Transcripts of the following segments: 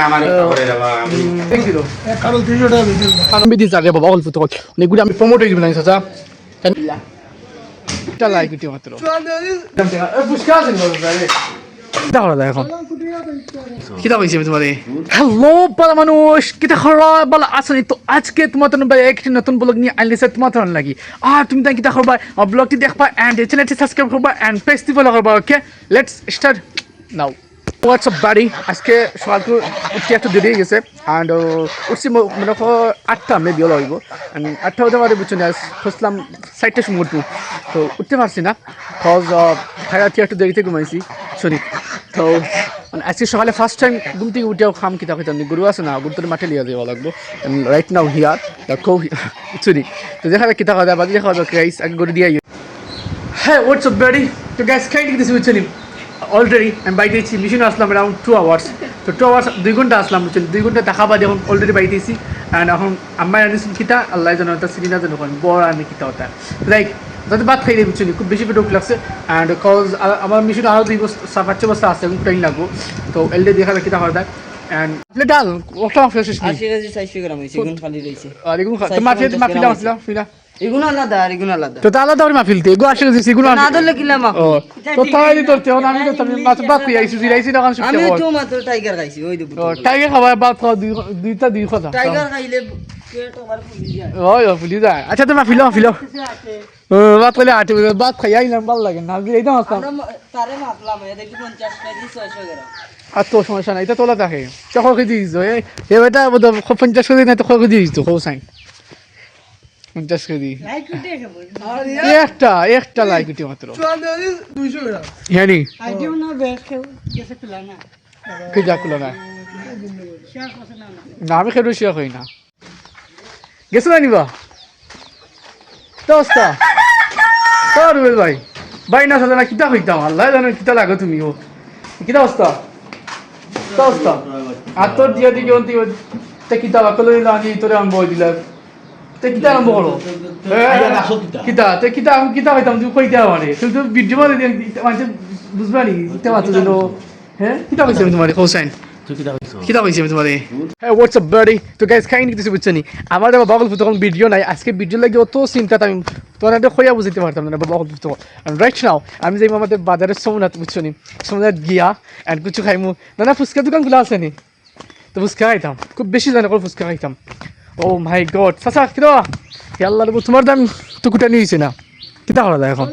আমি প্রমোট হয়ে যাবেন চাচা লাইক মাত্র এখন কিতা হয়েছে তোমার হ্যালো বলা মানুষ কিতা খরা বলা আসনি তো আজকে তোমার একটি নতুন ব্লগ নিয়ে আনলিছে তোমার লাগি আর তুমি তাই কিতা করবা ব্লগটি দেখবা এন্ড চ্যানেলটি সাবস্ক্রাইব করবা এন্ড পেজটি ফলো করবা okay let's start now WhatsApp বাড়ি আজকে সকাল উঠতে একটু দেরি হয়ে গেছে অ্যান্ড উঠছি মনে করো 8টা মেবি হলো হইব অ্যান্ড 8টা হতে পারে বুঝছো না খুঁজলাম 4টার সময় উঠবো তো উঠতে পারছি না কজ খাইতে একটু দেরিতে ঘুমাইছি সরি তো আজকে সকালে ফার্স্ট টাইম ঘুম থেকে উঠেও খাম কিতা খেতাম গরু আছে না গরু তোর মাঠে লিয়ে যাওয়া লাগবো রাইট নাও হিয়ার সরি তো দেখা যাক কিতা খাওয়া যায় বাকি দেখা যাবে গাইস আগে গরু দিয়ে হ্যাঁ হোয়াটসঅ্যাপ বাড়ি তো গ্যাস খাই দিতেছি বুঝছো অলরেডি আমি বাইতে এসেছি মিশনে আসলাম অ্যারাউন্ড 2 আওয়ার্স তো 2 আওয়ার্স 2 ঘন্টা আসলাম বুঝছেন 2 ঘন্টা দেখা বাদে এখন অলরেডি বাইতে এসেছি অ্যান্ড এখন আম্মাই আনিস কিতা আল্লাহ জানো তা সিরিনা জানো বড় আমি কিতা হতা লাইক যাতে ভাত খাই দিয়ে বুঝছেন খুব বেশি পেটক লাগছে অ্যান্ড কজ আমার মিশনে আরও 2 বস্তা 5 বস্তা আছে এখন টাইম লাগবো তো এলডে দেখা যায় কিতা হতা অ্যান্ড আপনি ডাল ওটা ফ্রেশ 80 কেজি 400 গ্রাম হইছে গুণ খালি রইছে আর এগুন মাফি আসলা ফিলা এগুলো আলাদা আর এগুলো আলাদা তো আলাদা করে মাফিলতে এগো আসে যে এগুলো না ধরলে কিলা মাফ ও তো তাই দিতে হন আমি তো তুমি মাছ বাক কই আইছি জিরাইছি তখন শুনতে আমি তো মাত্র টাইগার খাইছি ওই দুপুর ও টাইগার খাওয়া বাত খাওয়া দুই কথা টাইগার খাইলে পেট আমার ফুলি যায় ওই ফুলি যায় আচ্ছা তুমি মাফিলো ও বাত কইলে আটে বাত খাই আইলাম ভালো লাগে না এইটা আসতাম তারে মাপলাম এ দেখি 50 কেজি 600 গ্রাম আর তো সমস্যা নাই এটা তোলা থাকে চকো কেজি দিছো এ এটা বোধ 50 কেজি না তো কত কেজি দিছো কো সাইন 50 কেজি একটা লাইক উঠে মাত্র 200 গ্রাম হ্যানি আইডিও না বেশ গেছে পিলা না কে যা কুলা না শেয়ার করছ না না আমি খেয়ে শেয়ার করি না গেছো না নিবা দোস্তা তোর ভাই ভাই না সাদা না কিতা হইতাম আল্লাহ জানো কিতা লাগো তুমি ও কিতা অবস্থা দোস্তা আর তোর দিয়া দিকে অন্তি তে কিতা বাকলো লাগি তোরে আম্ব দিলা তে কিতা আরম্ভ করো কিতা তে কিতা আমি কিতা হইতাম তুই কইতে আমারে তুই তো ভিডিও মানে মানে বুঝবা নি তে মাত্র দিল হ্যাঁ কিতা কইছি আমি তোমারে হোসেন কিতা কইছি আমি তোমারে হ্যাঁ হোয়াটসঅ্যাপ বাড়ি তো গাইস খাই নিতেছি বুঝছনি আমার বাবা বগল তখন ভিডিও নাই আজকে ভিডিও লাগি অত চিন্তা আমি তোরা এটা কইয়া বুঝতে পারতাম না বাবা বগল তো রাইট নাও আমি যাই আমাদের বাজারের সোমনাথ বুঝছনি সোমনাথ গিয়া এন্ড কিছু খাইমু না ফুচকা দোকানগুলো আছে নি তো ফুচকা খাইতাম খুব বেশি জানা করে ফুচকা খাইতাম ও মাই গড চাচা কিরা আল্লাহ তোমার দাম তো কুটা নিয়েছে না কিতা করা যায় এখন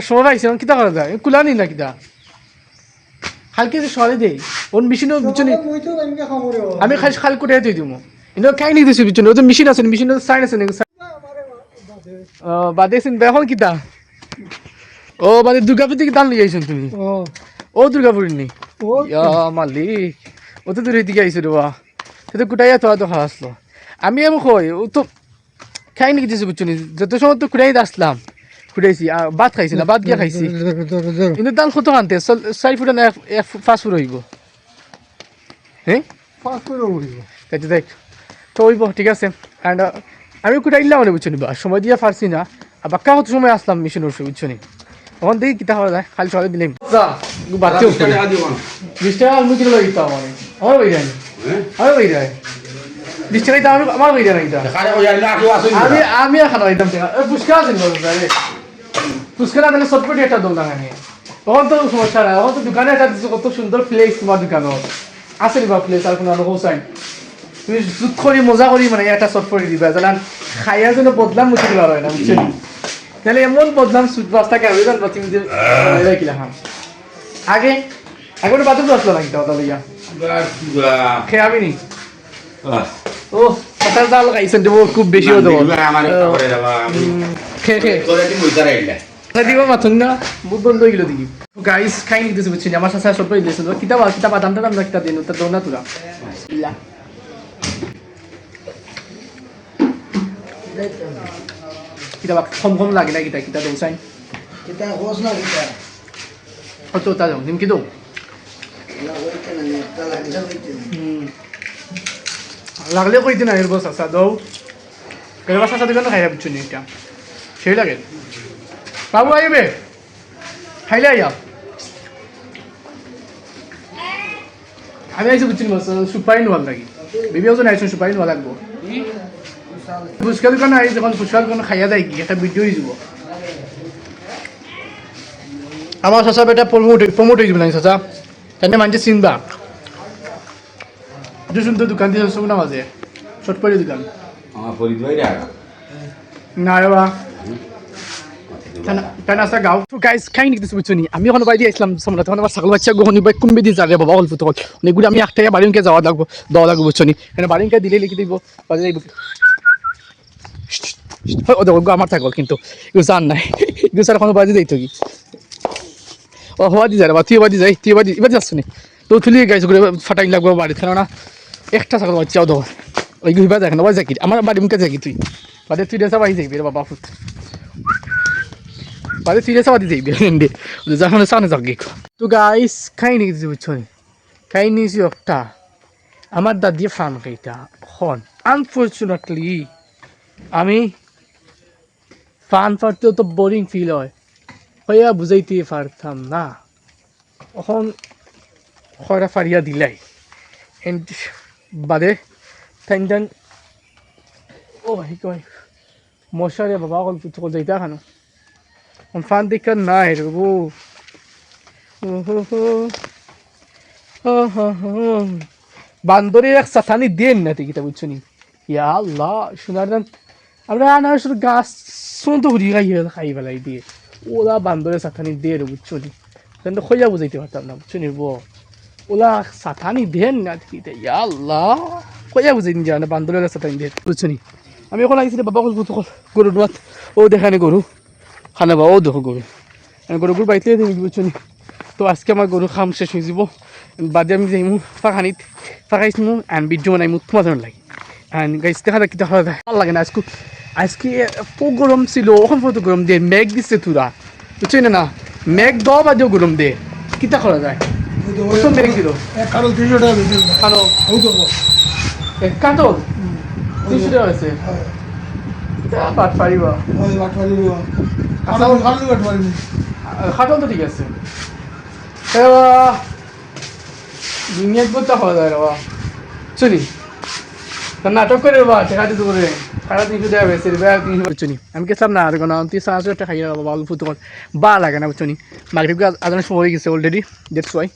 সময় পাইছে কিতা করা যায় কুলা নি না কিতা হালকে যে সরে দেই ওর মেশিনও পিছনে আমি খালি খালি করে দিয়ে দিব কিন্তু খাই নি দিছি পিছনে ও যে মেশিন আছে মেশিনে সাইন আছে নাকি বাদেছেন এখন কিতা ও মানে দুর্গাপুর থেকে দান নিয়ে আইছেন তুমি ও দুর্গাপুর নি মালিক ও তো দূর দিকে আইছে রে বা সেটা কুটাইয়া তো দেখা আসলো আমি এমন কই ও তো খাই নি কিছু বুঝছো যত সময় তো কুটাই আসলাম কুটাইছি ভাত খাইছি না ভাত গিয়া খাইছি কিন্তু দাম কত আনতে 4 ফুট না 5 ফুট হইব হ্যাঁ 5 ফুট হইব তাই দেখ তো হইব ঠিক আছে অ্যান্ড আমি কুটাইলাম মানে বুঝছো বা সময় দিয়া পারছি না আর বাক্কা কত সময় আসলাম মিশন উঠছে বুঝছো নি তখন দেখি কিতা হওয়া যায় খালি সকালে দিলাম বাচ্চা 20 টাকা আমি কিলো লাগিতাম আমার বই যায় আমার বই যায় 20 টাকা দিতাম আমার বই যায় না আমি আর খানা দিতাম ফুচকা আছে ফুচকা না দিলে সটপটি একটা দোল লাগানি তখন তো সমস্যা নাই তখন তো দোকানে একটা কত সুন্দর প্লেস তোমার দোকানও আছে নি বা প্লেস আর কোনো হোসাইন তুমি জুত করি মজা করি মানে একটা সটপটি দিবা জানান খাইয়া যেন বদলাম মুছে দিবা হয় না বুঝছো তাহলে এমন বদলাম সুট বাস্তা খাবে জানবা তুমি যে কিলা খাম আগে এখন বাদু আসলো নাকি তাও লইয়া খেয়ে আমি নি ও পাতার ডাল খাইছেন দেবো খুব বেশি হতো খেয়ে খেয়ে দিব মাথুন না মুখ বন্ধ হয়ে গেল দেখি গাইস খাই নিতেছে বুঝছি আমার সাথে সব দিয়েছে কিতাব কিতাব দামটা দাম একটা দিন ওটা দৌড় না তোরা কিতাব কম কম লাগে না কিতা কিতা দৌড়াই কিতা হোস না কিতা তো তা যাও নিমকি দৌ লাগলে কইতে না এর বস আসা দৌ এর বস আসা দিবেন না খাইয়া বুঝছো নি এটা সেই লাগে বাবু আইবে খাইলে আইয়া আমি আইসি বুঝছি সুপারি নোয়াল লাগি বেবি ওজন আইসো সুপারি নোয়া লাগবো ফুচকা দোকানে আই যখন ফুচকা দোকানে খাইয়া যায় কি একটা ভিডিও হয়ে যাব আমার চাচা বেটা প্রমোট হয়ে যাবে না চাচা কেন মানুষে চিনবা যে সুন্দর দোকান দিয়ে শুন না মাঝে চটপটি দোকান আমার পরিচয় রে না রে বা কেন আসা গাও গাইস খাই নিতে বুঝছো নি আমি এখন বাইরে আসলাম সামনে তখন আমার ছাগল বাচ্চা গহনি বাই কুম্বি দিয়ে যাবে বাবা অল্প তখন অনেকগুলো আমি একটাই বাড়িকে যাওয়া লাগবো দেওয়া লাগবো বুঝছো নি কেন বাড়িকে দিলে লিখে দিব বাজে যাইব ও দেখো আমার ছাগল কিন্তু এগুলো জান নাই এগুলো স্যার এখনো বাজে যাইতো কি ও হওয়া দি যায় বা তুই বাদি যাই তুই বাদি এবার যাচ্ছ নি তো তুলি গাইছ করে ফাটাই লাগবো বাড়ি কেননা একটা ছাগল বাচ্চাও দেবো ওইগুলো এবার দেখ না বাজে কি আমার বাড়ি মুখে যাই তুই বাদে তুই রেসা বাড়ি যাইবি রে বাবা ফুট বাদে তুই রেসা বাদি যাইবি রেন্ডে যখন সামনে যাক গিয়ে তো গাইস খাই নি কিছু বুঝছো নি খাই নিয়েছি একটা আমার দাদি ফার্ম খাইটা হন আনফর্চুনেটলি আমি ফান ফারতেও তো বোরিং ফিল হয় হইয়া বুঝাইতে পারতাম না এখন খরা ফারিয়া দিলাই বাদে টাইম টাইম ও ভাই কয় মশারে বাবা অল্প তো যাইতা খানো ফান দেখা নাই রে গো বান্দরের এক সাথানি দেন না তুই বুঝছো নি ইয়া আল্লাহ শোনার দান আমরা আনার গাছ শুন তো ঘুরি খাই ফেলাই দিয়ে ওলা বান্দরের সাথানি দে রে বুঝছো নি কিন্তু খোঁজা বুঝাইতে পারতাম না বুঝছো নি ওলা সাথানি দেন না তুই ইয়া আল্লাহ খোঁজা বুঝাই নি জানা বান্দরের সাথানি দে বুঝছো নি আমি এখন আইছি বাবা গরু ডোয়াত ও দেখানি গরু খানা বা ও দেখো গরু আমি গরু বাইতে দিই বুঝছো নি তো আজকে আমার গরু খাম শেষ হয়ে যাব বাদে আমি যাইমু ফাঁকানিত ফাঁকাইছিমু অ্যান্ড ভিডিও বানাইমু তোমার জন্য লাগে অ্যান্ড গাইস দেখা যায় কি দেখা যায় ভালো লাগে না আজকে এত গরম ছিল ওখান পর্যন্ত গরম দিয়ে মেঘ দিচ্ছে তুরা বুঝছি না মেঘ দেওয়া বাদেও গরম দিয়ে কিতা করা যায় প্রথম মেঘ দিল কারণ 300 টাকা বেশি কারণ এক কাতল 300 টাকা আছে বাট পারিবা খাটল তো ঠিক আছে দুনিয়াত বলতে খাওয়া যায় রে বা চলি নাটক করে বা টাকা দিতে করে সাড়ে 300 টাকা বেশি রে 300 চুনি আমি গেছিলাম না আর কোনো 300 টাকা খাইয়া বাবা অল্প তো বা লাগে না বুঝছি মাগরিব আদানের সময় হয়ে গেছে অলরেডি দ্যাটস ওয়াই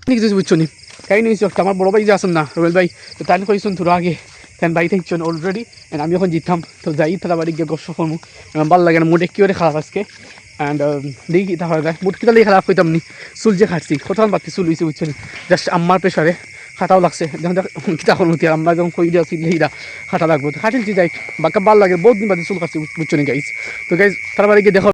কিছু বুঝছো নি খাই নিয়েছি আমার বড় ভাই যে আসুন না রোবেল ভাই তো তাই কইসুন তোরা আগে তেন বাড়ি থাকছেন অলরেডি অ্যান্ড আমি এখন জিতাম তো যাই তারা বাড়ি গিয়ে গল্প করবো ভালো লাগে না মুড একটু খারাপ আজকে অ্যান্ড দেখি কী হয়ে যায় মুড কিতা খারাপ হইতাম নি চুল যে খাটছি কোথাও বাড়তি চুল হয়েছে বুঝছো নি জাস্ট আমার প্রেশারে খাটাও লাগছে যখন কিতা করবো আমরা যখন কই দিয়া চিল্লাইরা খাটা লাগবো তো খাটিলছি যাই বাক্কা ভালো লাগে বহুত দিন বাদে চুল কাটছি বুঝছো নি গাইজ তো গাইজ তারা বাড়ি গিয়ে দেখো